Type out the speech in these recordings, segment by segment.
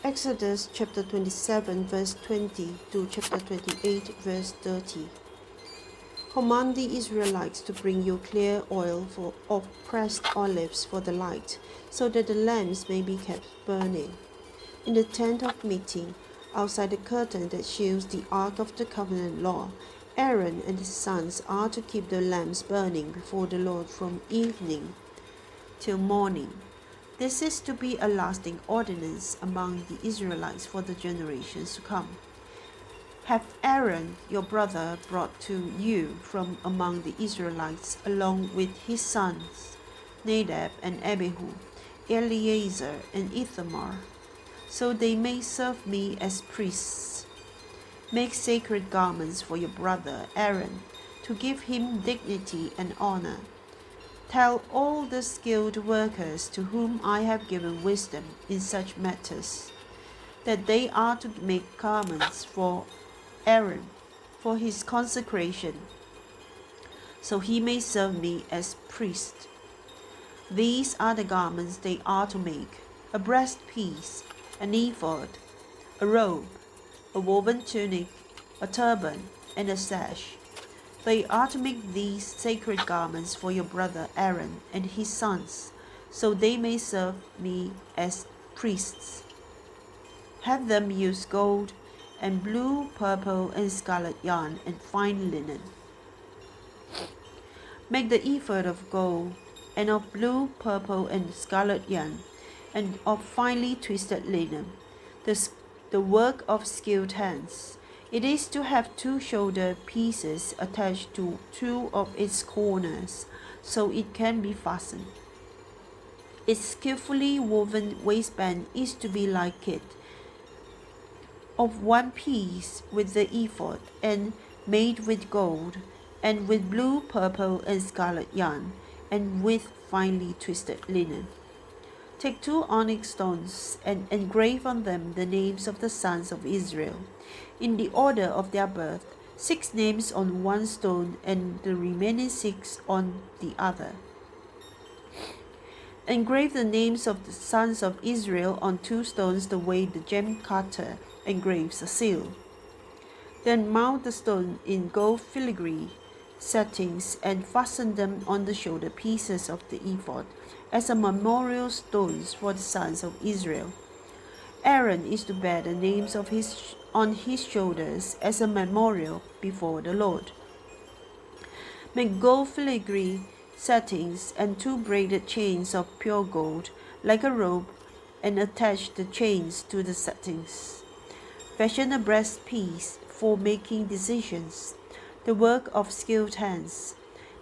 Exodus chapter 27 verse 20 to chapter 28 verse 30. Command the Israelites to bring you clear oil of pressed olives for the light, so that the lamps may be kept burning. In the tent of meeting, outside the curtain that shields the ark of the covenant law, Aaron and his sons are to keep the lamps burning before the Lord from evening till morning. This is to be a lasting ordinance among the Israelites for the generations to come. Have Aaron, your brother, brought to you from among the Israelites, along with his sons, Nadab and Abihu, Eleazar and Ithamar, so they may serve me as priests. Make sacred garments for your brother Aaron, to give him dignity and honor. Tell all the skilled workers to whom I have given wisdom in such matters, that they are to make garments for Aaron for his consecration, so he may serve me as priest. These are the garments they are to make: a breastpiece, an ephod, a robe, a woven tunic, a turban, and a sash. They are to make these sacred garments for your brother Aaron and his sons, so they may serve me as priests. Have them use gold and blue, purple, and scarlet yarn and fine linen. Make the ephod of gold and of blue, purple, and scarlet yarn, and of finely twisted linen, the work of skilled hands. It is to have 2 shoulder pieces attached to 2 of its corners, so it can be fastened. Its skillfully woven waistband is to be like it, of 1 piece with the ephod, and made with gold, and with blue, purple, and scarlet yarn, and with finely twisted linen. Take 2 onyx stones and engrave on them the names of the sons of Israel, in the order of their birth, 6 names on 1 stone and the remaining 6 on the other. Engrave the names of the sons of Israel on 2 stones the way the gem cutter engraves a seal. Then mount the stone in gold filigree settings and fasten them on the shoulder pieces of the ephod as a memorial stones for the sons of Israel. Aaron is to bear the names of on his shoulders as a memorial before the Lord. Make gold filigree settings and 2 braided chains of pure gold like a robe, and attach the chains to the settings. Fashion a breastpiece for making decisions, the work of skilled hands.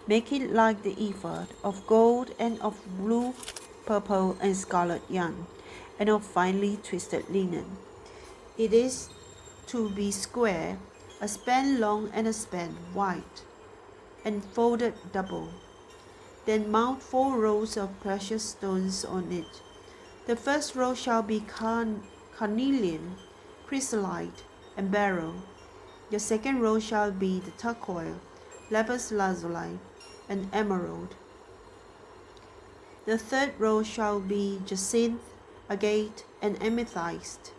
Make it like the ephod, of gold and of blue, purple, and scarlet yarn, and of finely twisted linen. It is to be square, a span long and a span wide, and folded double. Then mount 4 rows of precious stones on it. The first row shall be carnelian, chrysolite, and beryl. The second row shall be the turquoise, lapis lazuli, and emerald. The third row shall be jacinth, agate, and amethyst.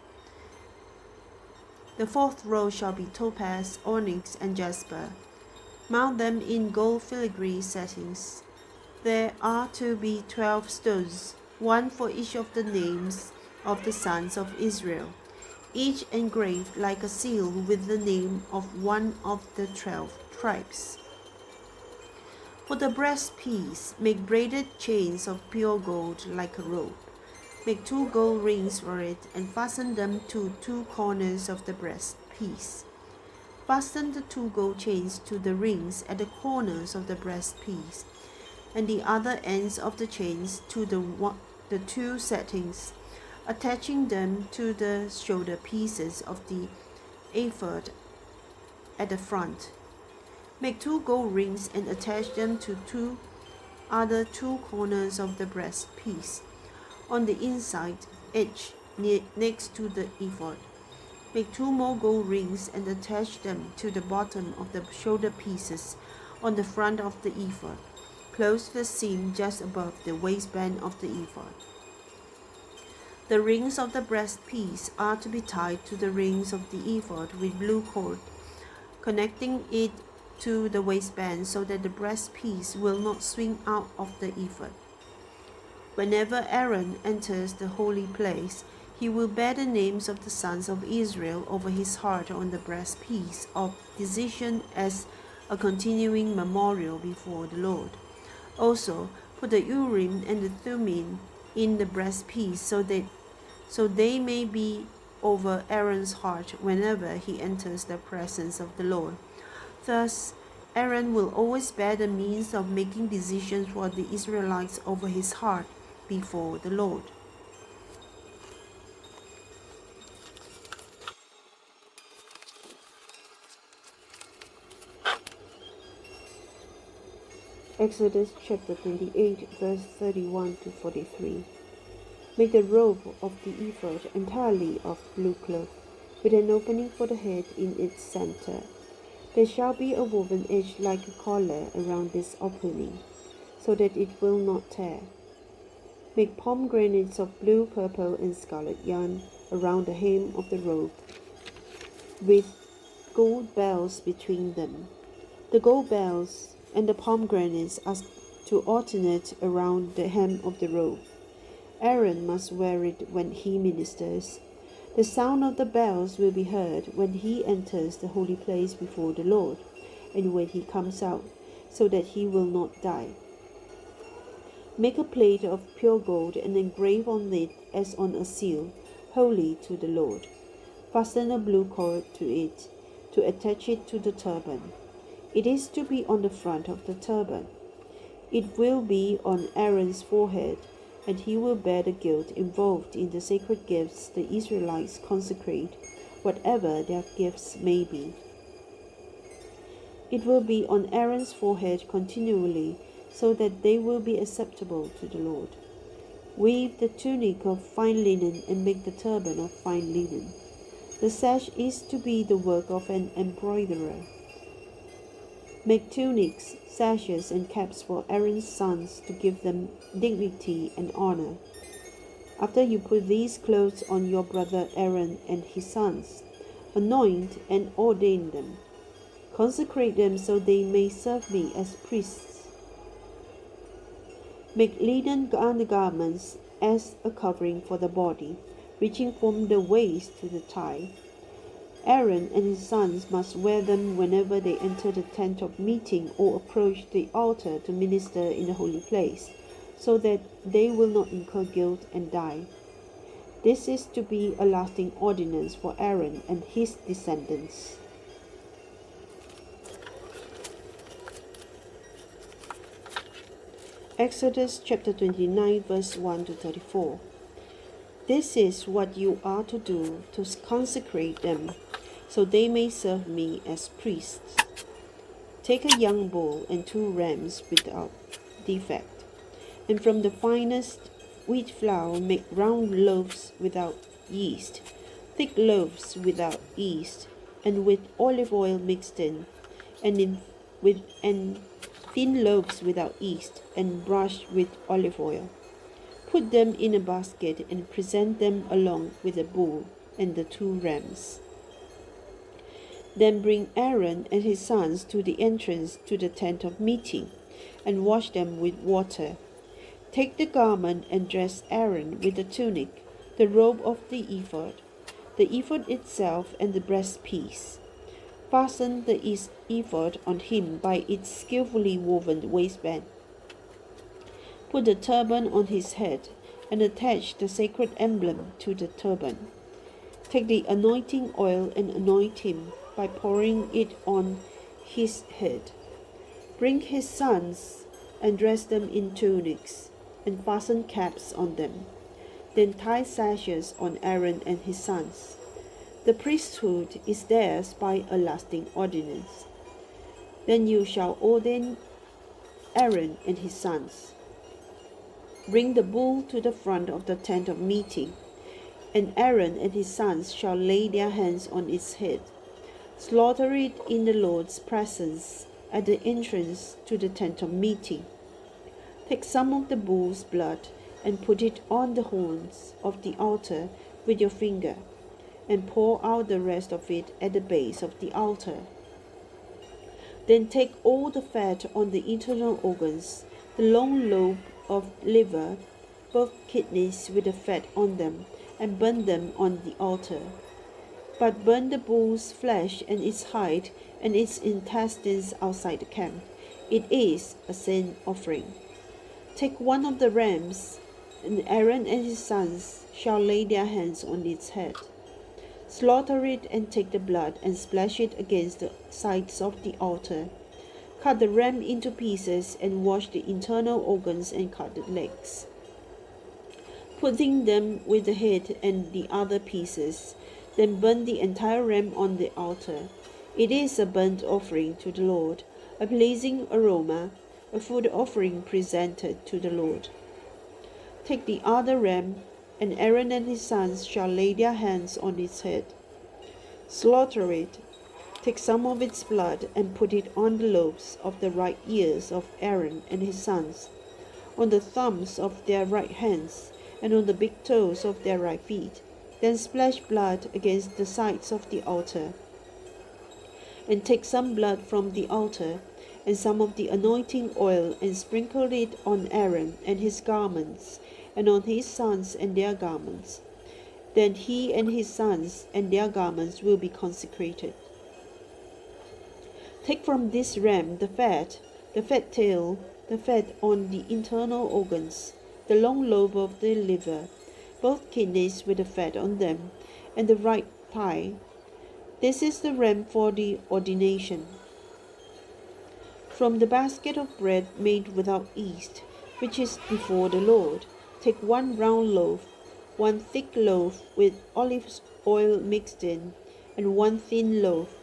The fourth row shall be topaz, onyx, and jasper. Mount them in gold filigree settings. There are to be 12 stones, 1 for each of the names of the sons of Israel, each engraved like a seal with the name of one of the 12 tribes. For the breastpiece, make braided chains of pure gold like a robe. Make 2 gold rings for it, and fasten them to 2 corners of the breastpiece. Fasten the 2 gold chains to the rings at the corners of the breastpiece, and the other ends of the chains to the 2 settings, attaching them to the shoulder pieces of the ephod at the front. Make 2 gold rings and attach them to 2 other 2 corners of the breastpiece, on the inside edge next to the ephod. Make 2 more gold rings and attach them to the bottom of the shoulder pieces on the front of the ephod, close to the seam just above the waistband of the ephod. The rings of the breastpiece are to be tied to the rings of the ephod with blue cord, connecting it to the waistband so that the breastpiece will not swing out of the ephod. Whenever Aaron enters the holy place, he will bear the names of the sons of Israel over his heart on the breastpiece of decision as a continuing memorial before the Lord. Also, put the Urim and the Thummim in the breastpiece so they may be over Aaron's heart whenever he enters the presence of the Lord. Thus, Aaron will always bear the means of making decisions for the Israelites over his heart before the Lord. Exodus chapter 28, verse 31 to 43. Make the robe of the ephod entirely of blue cloth, with an opening for the head in its center. There shall be a woven edge like a collar around this opening, so that it will not tear. Make pomegranates of blue, purple, and scarlet yarn around the hem of the robe, with gold bells between them. The gold bells and the pomegranates are to alternate around the hem of the robe. Aaron must wear it when he ministers. The sound of the bells will be heard when he enters the holy place before the Lord, and when he comes out, so that he will not die. Make a plate of pure gold and engrave on it as on a seal, holy to the Lord. Fasten a blue cord to it, to attach it to the turban. It is to be on the front of the turban. It will be on Aaron's forehead, and he will bear the guilt involved in the sacred gifts the Israelites consecrate, whatever their gifts may be. It will be on Aaron's forehead continually, so that they will be acceptable to the Lord. Weave the tunic of fine linen and make the turban of fine linen. The sash is to be the work of an embroiderer. Make tunics, sashes, and caps for Aaron's sons to give them dignity and honor. After you put these clothes on your brother Aaron and his sons, anoint and ordain them. Consecrate them so they may serve me as priests. Make linen undergarments as a covering for the body, reaching from the waist to the thigh. Aaron and his sons must wear them whenever they enter the tent of meeting or approach the altar to minister in the holy place, so that they will not incur guilt and die. This is to be a lasting ordinance for Aaron and his descendants. Exodus chapter 29, verse 1 to 34. This is what you are to do to consecrate them, so they may serve me as priests. Take a young bull and 2 rams without defect, and from the finest wheat flour make round loaves without yeast, thick loaves without yeast, and with olive oil mixed in, and thin loaves without yeast, and brushed with olive oil. Put them in a basket and present them along with the bull and the 2 rams. Then bring Aaron and his sons to the entrance to the tent of meeting, and wash them with water. Take the garment and dress Aaron with the tunic, the robe of the ephod itself, and the breastpiece. Fasten the ephod on him by its skillfully woven waistband. Put the turban on his head, and attach the sacred emblem to the turban. Take the anointing oil and anoint him by pouring it on his head. Bring his sons and dress them in tunics, and fasten caps on them. Then tie sashes on Aaron and his sons. The priesthood is theirs by a lasting ordinance. Then you shall ordain Aaron and his sons. Bring the bull to the front of the tent of meeting, and Aaron and his sons shall lay their hands on its head. Slaughter it in the Lord's presence at the entrance to the tent of meeting. Take some of the bull's blood and put it on the horns of the altar with your finger, and pour out the rest of it at the base of the altar. Then take all the fat on the internal organs, the long lobe of liver, both kidneys with the fat on them, and burn them on the altar. But burn the bull's flesh and its hide and its intestines outside the camp. It is a sin offering. Take one of the rams, and Aaron and his sons shall lay their hands on its head. Slaughter it and take the blood and splash it against the sides of the altar. Cut the ram into pieces and wash the internal organs and cut the legs, putting them with the head and the other pieces. Then burn the entire ram on the altar. It is a burnt offering to the Lord, a pleasing aroma, a food offering presented to the Lord. Take the other ram, and Aaron and his sons shall lay their hands on its head. Slaughter it. Take some of its blood and put it on the lobes of the right ears of Aaron and his sons, on the thumbs of their right hands, and on the big toes of their right feet. Then splash blood against the sides of the altar. And take some blood from the altar, and some of the anointing oil, and sprinkle it on Aaron and his garments, and on his sons and their garments. Then he and his sons and their garments will be consecrated. Take from this ram the fat tail, the fat on the internal organs, the long lobe of the liver, both kidneys with the fat on them, and the right thigh. This is the ram for the ordination. From the basket of bread made without yeast, which is before the Lord, take one round loaf, one thick loaf with olive oil mixed in, and one thin loaf.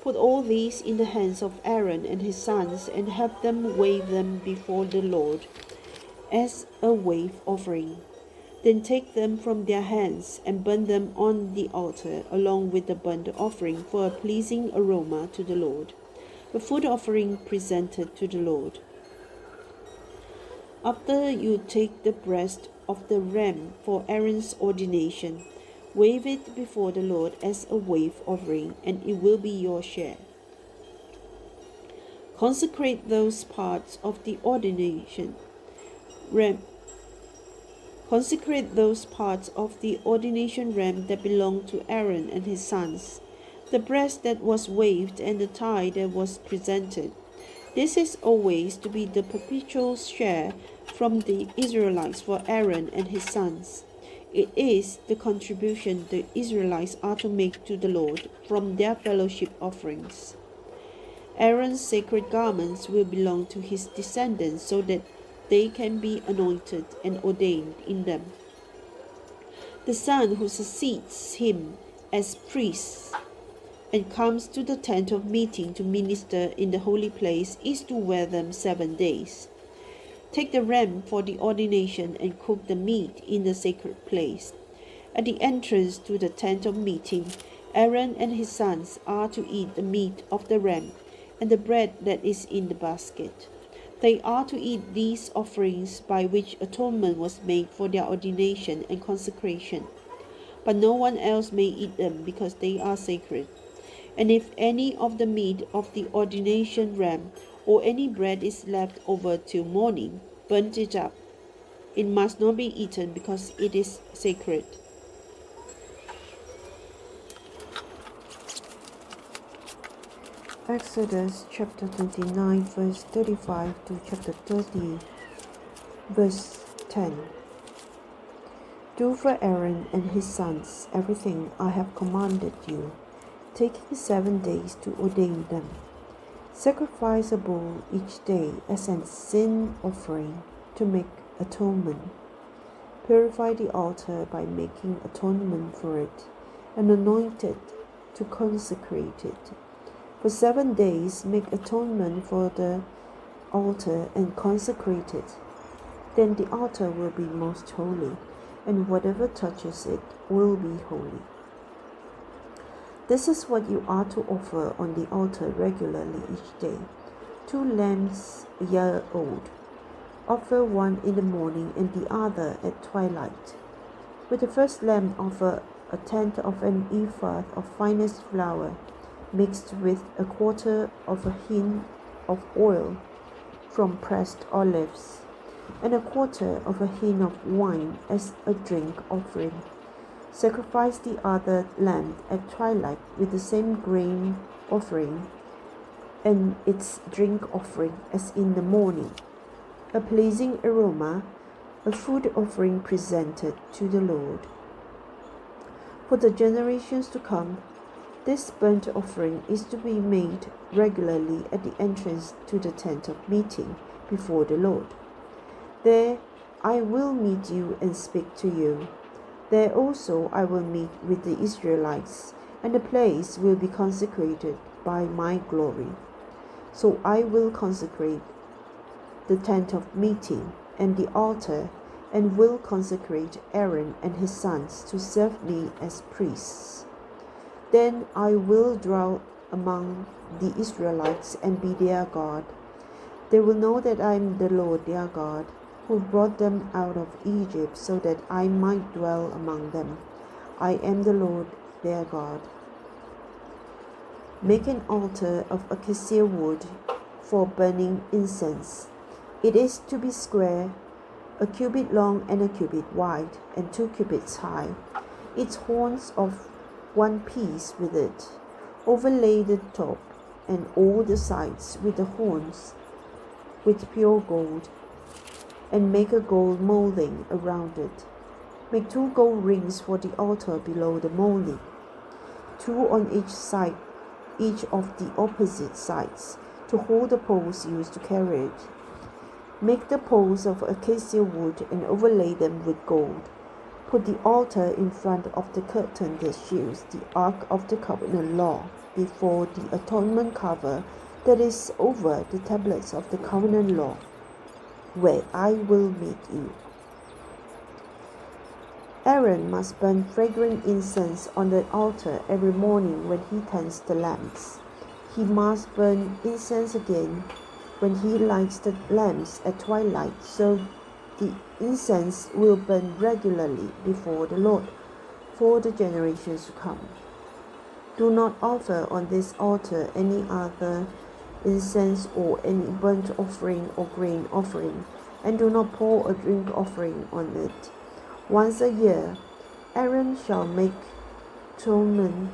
Put all these in the hands of Aaron and his sons, and have them wave them before the Lord as a wave offering. Then take them from their hands and burn them on the altar, along with the burnt offering for a pleasing aroma to the Lord, a food offering presented to the Lord. After you take the breast of the ram for Aaron's ordination, wave it before the Lord as a wave offering, and it will be your share. Consecrate those parts of the ordination ram. Consecrate those parts of the ordination ram that belong to Aaron and his sons, the breast that was waved and the thigh that was presented. This is always to be the perpetual share from the Israelites for Aaron and his sons. It is the contribution the Israelites are to make to the Lord from their fellowship offerings. Aaron's sacred garments will belong to his descendants, so that they can be anointed and ordained in them. The son who succeeds him as priest and comes to the tent of meeting to minister in the holy place is to wear them 7 days. Take the ram for the ordination and cook the meat in the sacred place. At the entrance to the tent of meeting, Aaron and his sons are to eat the meat of the ram and the bread that is in the basket. They are to eat these offerings by which atonement was made for their ordination and consecration. But no one else may eat them, because they are sacred. And if any of the meat of the ordination ram or any bread is left over till morning, burn it up. It must not be eaten, because it is sacred. Exodus chapter 29 verse 35 to chapter 30 verse 10. Do for Aaron and his sons everything I have commanded you, taking 7 days to ordain them. Sacrifice a bull each day as a sin offering to make atonement. Purify the altar by making atonement for it, and anoint it to consecrate it. For 7 days make atonement for the altar and consecrate it. Then the altar will be most holy, and whatever touches it will be holy. This is what you are to offer on the altar regularly each day: 2 lambs a year old, Offer one in the morning and the other at twilight. With the first lamb offer a tenth of an ephah of finest flour, mixed with a quarter of a hin of oil from pressed olives, and a quarter of a hin of wine as a drink offering. Sacrifice the other lamb at twilight with the same grain offering and its drink offering as in the morning, a pleasing aroma, a food offering presented to the Lord. For the generations to come, this burnt offering is to be made regularly at the entrance to the tent of meeting before the Lord. There I will meet you and speak to you. There also I will meet with the Israelites, and the place will be consecrated by my glory. So I will consecrate the tent of meeting and the altar, and will consecrate Aaron and his sons to serve me as priests. Then I will dwell among the Israelites and be their God. They will know that I am the Lord their God, who brought them out of Egypt so that I might dwell among them. I am the Lord their God. Make an altar of acacia wood for burning incense. It is to be square, a cubit long and a cubit wide, and 2 cubits high. Its horns of one piece with it. Overlay the top and all the sides with the horns with pure gold, and make a gold molding around it. Make 2 gold rings for the altar below the molding, 2 on each side, each of the opposite sides, to hold the poles used to carry it. Make the poles of acacia wood and overlay them with gold. Put the altar in front of the curtain that shields the Ark of the Covenant law before the atonement cover that is over the tablets of the covenant law, where I will meet you. Aaron must burn fragrant incense on the altar every morning when he tends the lamps. He must burn incense again when he lights the lamps at twilight, so the incense will burn regularly before the Lord for the generations to come. Do not offer on this altar any other incense or any burnt offering or grain offering, and do not pour a drink offering on it. Once a year, Aaron shall make atonement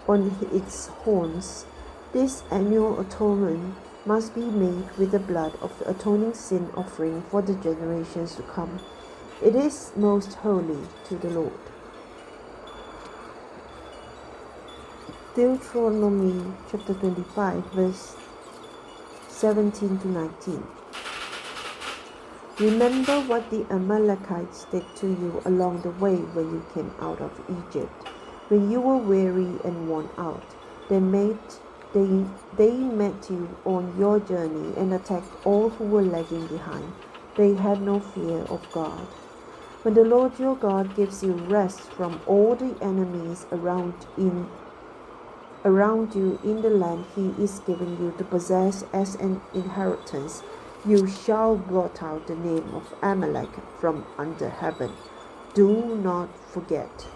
on its horns. This annual atonement must be made with the blood of the atoning sin offering for the generations to come. It is most holy to the Lord. Deuteronomy chapter 25, verse 17 to 19. Remember what the Amalekites did to you along the way when you came out of Egypt, when you were weary and worn out. They met you on your journey and attacked all who were lagging behind. They had no fear of God. When the Lord your God gives you rest from all the enemies around you in the land he is giving you to possess as an inheritance, you shall blot out the name of Amalek from under heaven. Do not forget.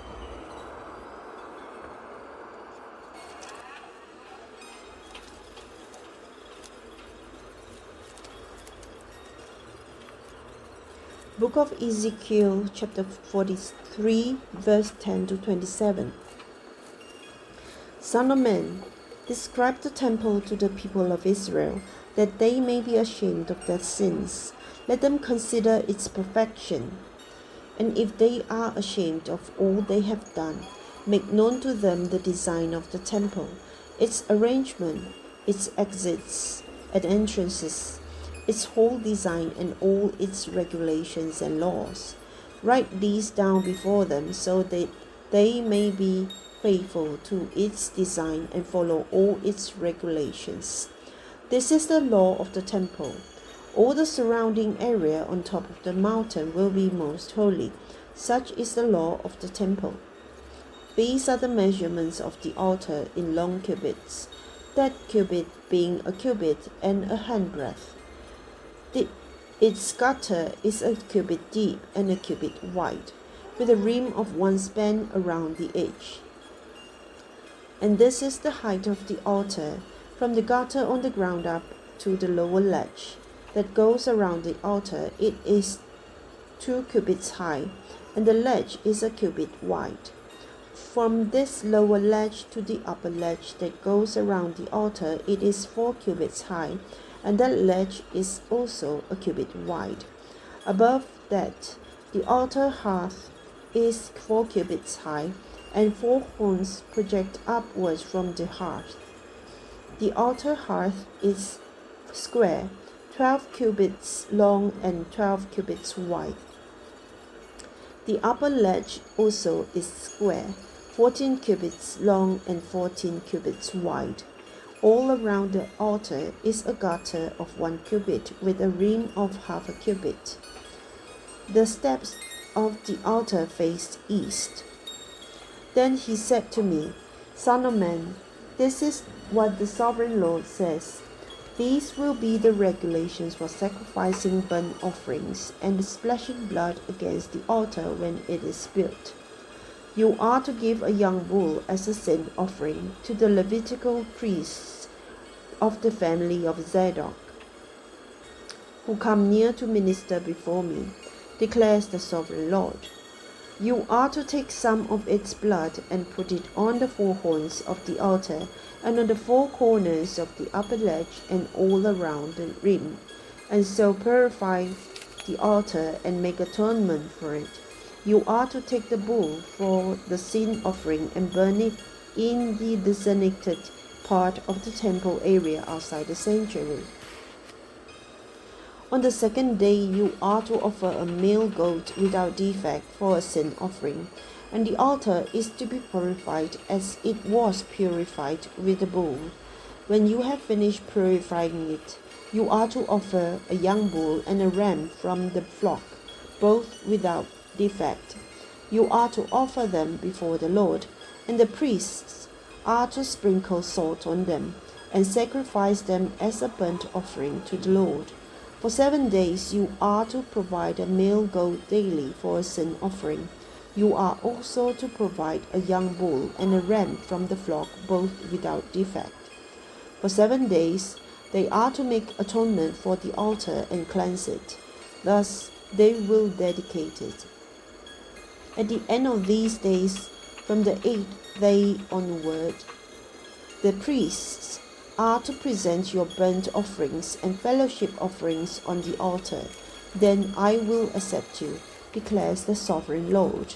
Book of Ezekiel, chapter 43, verse 10 to 27. Son of man, describe the temple to the people of Israel, that they may be ashamed of their sins. Let them consider its perfection. And if they are ashamed of all they have done, make known to them the design of the temple, its arrangement, its exits and entrances, its whole design and all its regulations and laws. Write these down before them so that they may be faithful to its design and follow all its regulations. This is the law of the temple. All the surrounding area on top of the mountain will be most holy. Such is the law of the temple. These are the measurements of the altar in long cubits, that cubit being a cubit and a handbreadth. Its gutter is a cubit deep and a cubit wide, with a rim of 1 span around the edge. And this is the height of the altar, from the gutter on the ground up to the lower ledge that goes around the altar. It is 2 cubits high, and the ledge is a cubit wide. From this lower ledge to the upper ledge that goes around the altar, it is 4 cubits high, and that ledge is also a cubit wide. Above that, the altar hearth is 4 cubits high, and 4 horns project upwards from the hearth. The altar hearth is square, 12 cubits long and 12 cubits wide. The upper ledge also is square, 14 cubits long and 14 cubits wide. All around the altar is a gutter of 1 cubit with a rim of half a cubit. The steps of the altar faced east. Then he said to me, Son of man, this is what the sovereign Lord says. These will be the regulations for sacrificing burnt offerings and splashing blood against the altar when it is built. You are to give a young bull as a sin offering to the Levitical priests of the family of Zadok, who come near to minister before me, declares the sovereign Lord. You are to take some of its blood and put it on the 4 horns of the altar and on the 4 corners of the upper ledge and all around the rim, and so purify the altar and make atonement for it. You are to take the bull for the sin offering and burn it in the designated part of the temple area outside the sanctuary. On the 2nd day you are to offer a male goat without defect for a sin offering, and the altar is to be purified as it was purified with the bull. When you have finished purifying it, you are to offer a young bull and a ram from the flock, both without defect. You are to offer them before the Lord, and the priests are to sprinkle salt on them and sacrifice them as a burnt offering to the Lord. For 7 days you are to provide a male goat daily for a sin offering. You are also to provide a young bull and a ram from the flock, both without defect. For 7 days they are to make atonement for the altar and cleanse it. Thus they will dedicate it. At the end of these days, from the 8th day onward, the priests are to present your burnt offerings and fellowship offerings on the altar. Then I will accept you, declares the sovereign Lord.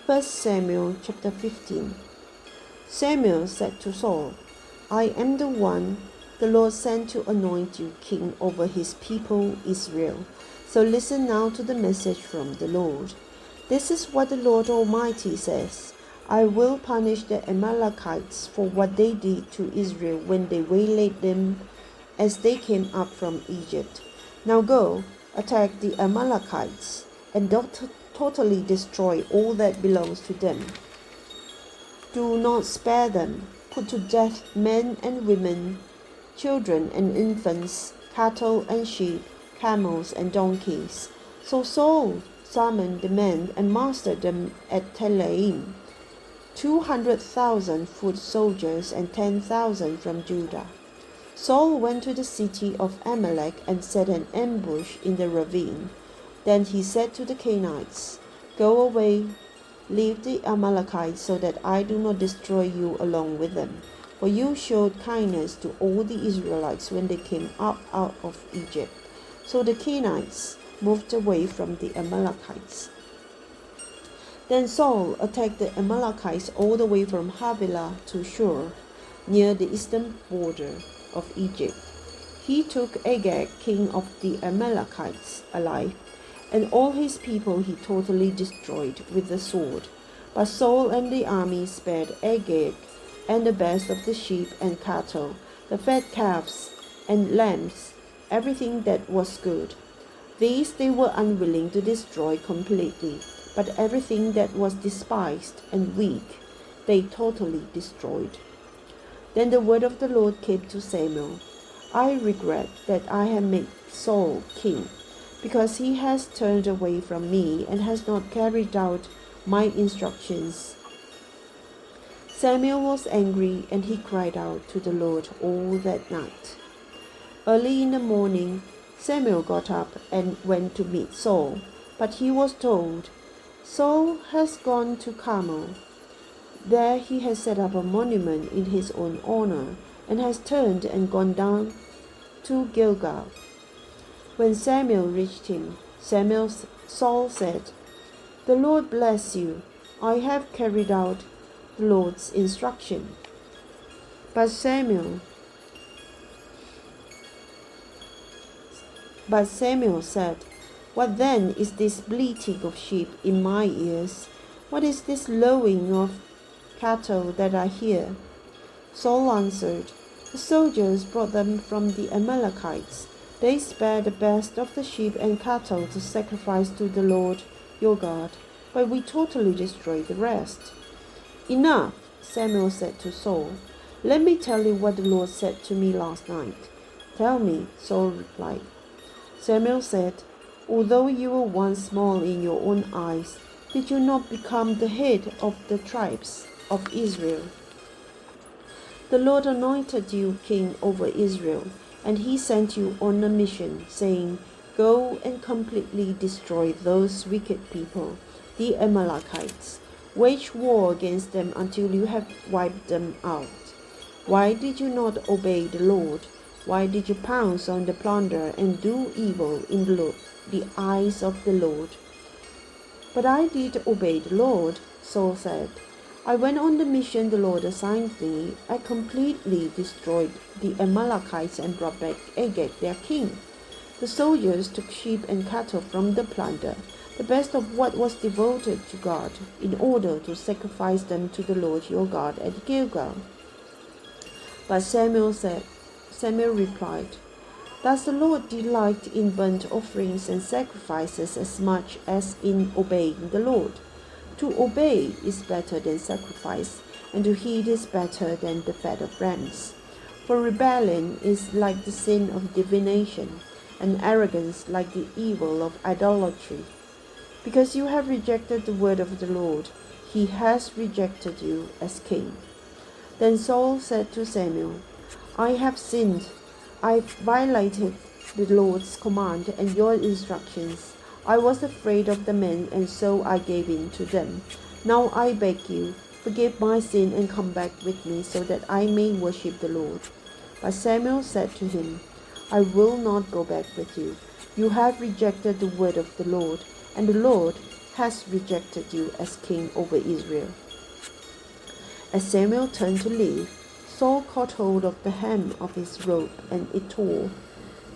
1 Samuel chapter 15. Samuel said to Saul, I am the one the Lord sent to anoint you king over his people Israel. So listen now to the message from the Lord. This is what the Lord Almighty says. I will punish the Amalekites for what they did to Israel when they waylaid them as they came up from Egypt. Now go, attack the Amalekites, and totally destroy all that belongs to them. Do not spare them. Put to death men and women, children and infants, cattle and sheep, camels and donkeys. So Saul summoned the men and mustered them at Telaim, 200,000 foot soldiers and 10,000 from Judah. Saul went to the city of Amalek and set an ambush in the ravine. Then he said to the Canaanites, Go away, leave the Amalekites, so that I do not destroy you along with them. For you showed kindness to all the Israelites when they came up out of Egypt. So the Canaanites moved away from the Amalekites. Then Saul attacked the Amalekites all the way from Havilah to Shur, near the eastern border of Egypt. He took Agag, king of the Amalekites, alive, and all his people he totally destroyed with the sword. But Saul and the army spared Agag and the best of the sheep and cattle, the fat calves and lambs, everything that was good. These they were unwilling to destroy completely, but everything that was despised and weak they totally destroyed. Then the word of the Lord came to Samuel. I regret that I have made Saul king, because he has turned away from me and has not carried out my instructions." Samuel was angry, and he cried out to the Lord all that night. Early in the morning, Samuel got up and went to meet Saul, but he was told, "Saul has gone to Carmel. There he has set up a monument in his own honor, and has turned and gone down to Gilgal." When Samuel reached him, Saul said, "The Lord bless you. I have carried out the Lord's instruction." But Samuel said, "What then is this bleating of sheep in my ears? What is this lowing of cattle that I hear?" Saul answered, "The soldiers brought them from the Amalekites. They spared the best of the sheep and cattle to sacrifice to the Lord your God, but we totally destroyed the rest." "Enough," Samuel said to Saul. "Let me tell you what the Lord said to me last night." "Tell me," Saul replied. Samuel said, "Although you were once small in your own eyes, did you not become the head of the tribes of Israel? The Lord anointed you king over Israel, and he sent you on a mission, saying, 'Go and completely destroy those wicked people, the Amalekites. Wage war against them until you have wiped them out.' Why did you not obey the Lord? Why did you pounce on the plunder and do evil in the eyes of the Lord?" "But I did obey the Lord," Saul said. "I went on the mission the Lord assigned me. I completely destroyed the Amalekites and brought back Agag, their king. The soldiers took sheep and cattle from the plunder, the best of what was devoted to God, in order to sacrifice them to the Lord your God at Gilgal." But Samuel replied, "Does the Lord delight in burnt offerings and sacrifices as much as in obeying the Lord? To obey is better than sacrifice, and to heed is better than the fat of rams. For rebellion is like the sin of divination, and arrogance like the evil of idolatry. Because you have rejected the word of the Lord, he has rejected you as king." Then Saul said to Samuel, "I have sinned. I violated the Lord's command and your instructions. I was afraid of the men, and so I gave in to them. Now I beg you, forgive my sin and come back with me, so that I may worship the Lord." But Samuel said to him, "I will not go back with you. You have rejected the word of the Lord, and the Lord has rejected you as king over Israel." As Samuel turned to leave, Saul caught hold of the hem of his robe, and it tore.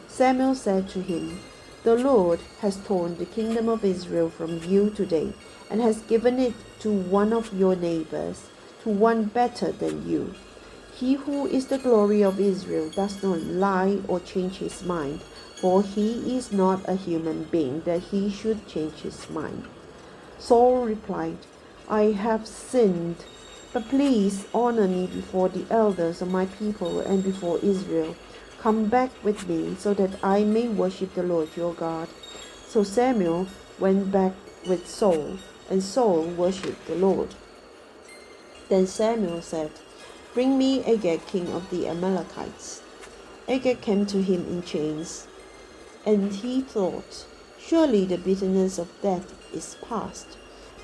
Samuel said to him, "The Lord has torn the kingdom of Israel from you today, and has given it to one of your neighbors, to one better than you. He who is the glory of Israel does not lie or change his mind, for he is not a human being that he should change his mind." Saul replied, "I have sinned. But please honor me before the elders of my people and before Israel. Come back with me, so that I may worship the Lord your God." So Samuel went back with Saul, and Saul worshipped the Lord. Then Samuel said, "Bring me Agag, king of the Amalekites." Agag came to him in chains, and he thought, "Surely the bitterness of death is past."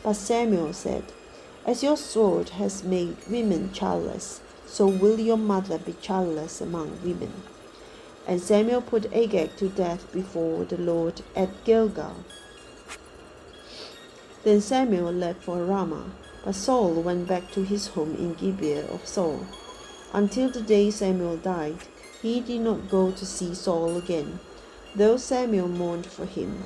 But Samuel said, "As your sword has made women childless, so will your mother be childless among women." And Samuel put Agag to death before the Lord at Gilgal. Then Samuel left for Ramah, but Saul went back to his home in Gibeah of Saul. Until the day Samuel died, he did not go to see Saul again, though Samuel mourned for him.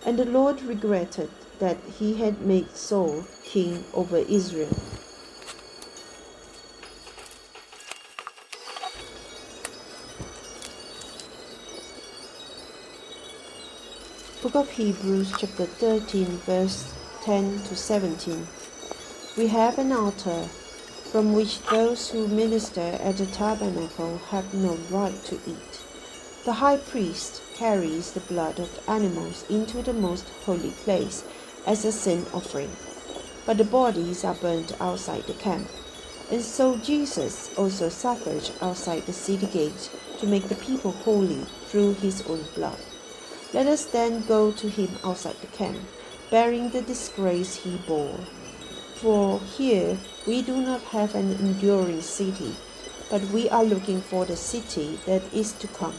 And the Lord regretted that he had made Saul king over Israel. Book of Hebrews chapter 13 verse 10 to 17. We have an altar from which those who minister at the tabernacle have no right to eat. The high priest carries the blood of animals into the most holy place as a sin offering, but the bodies are burnt outside the camp. And so Jesus also suffered outside the city gate to make the people holy through his own blood. Let us then go to him outside the camp, bearing the disgrace he bore. For here we do not have an enduring city, but we are looking for the city that is to come.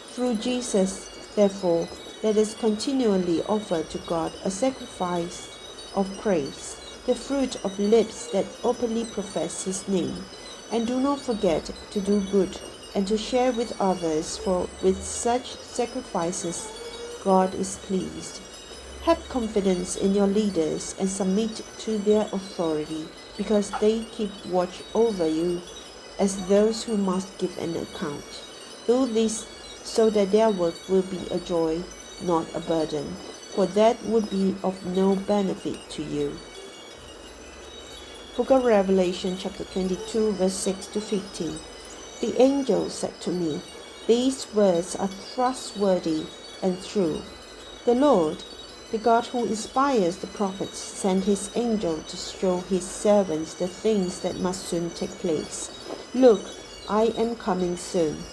Through Jesus, therefore, let us continually offer to God a sacrifice of praise, the fruit of lips that openly profess his name. And do not forget to do good and to share with others, for with such sacrifices God is pleased. Have confidence in your leaders and submit to their authority, because they keep watch over you as those who must give an account. Do this so that their work will be a joy, not a burden, for that would be of no benefit to you. Book of Revelation chapter 22 verse 6 to 15. The angel said to me, "These words are trustworthy and true. The Lord, the God who inspires the prophets, sent his angel to show his servants the things that must soon take place. Look, I am coming soon.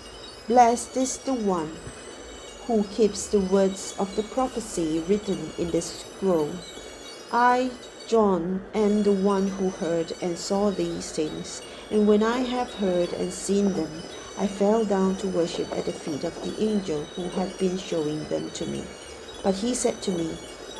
Blessed is the one who keeps the words of the prophecy written in this scroll." I, John, am the one who heard and saw these things, and when I have heard and seen them, I fell down to worship at the feet of the angel who had been showing them to me. But he said to me,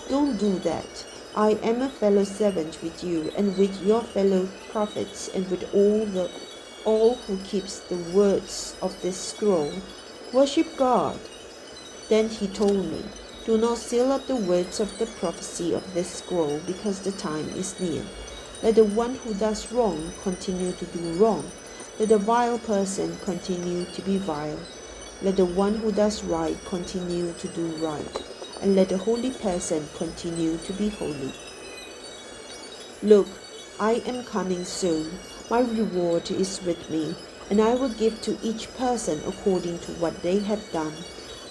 "Don't do that. I am a fellow servant with you and with your fellow prophets and with all who keeps the words of this scroll. Worship God." Then he told me, "Do not seal up the words of the prophecy of this scroll, because the time is near. Let the one who does wrong continue to do wrong. Let the vile person continue to be vile. Let the one who does right continue to do right. And let the holy person continue to be holy. Look, I am coming soon. My reward is with me, and I will give to each person according to what they have done.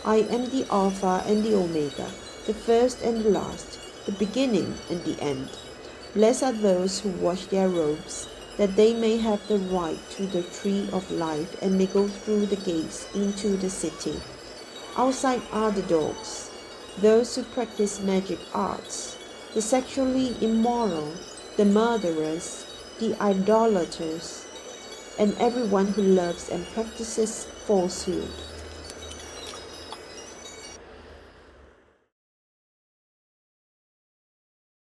I am the Alpha and the Omega, the first and the last, the beginning and the end. Blessed are those who wash their robes, that they may have the right to the tree of life and may go through the gates into the city. Outside are the dogs, those who practice magic arts, the sexually immoral, the murderers, the idolaters, and everyone who loves and practices falsehood.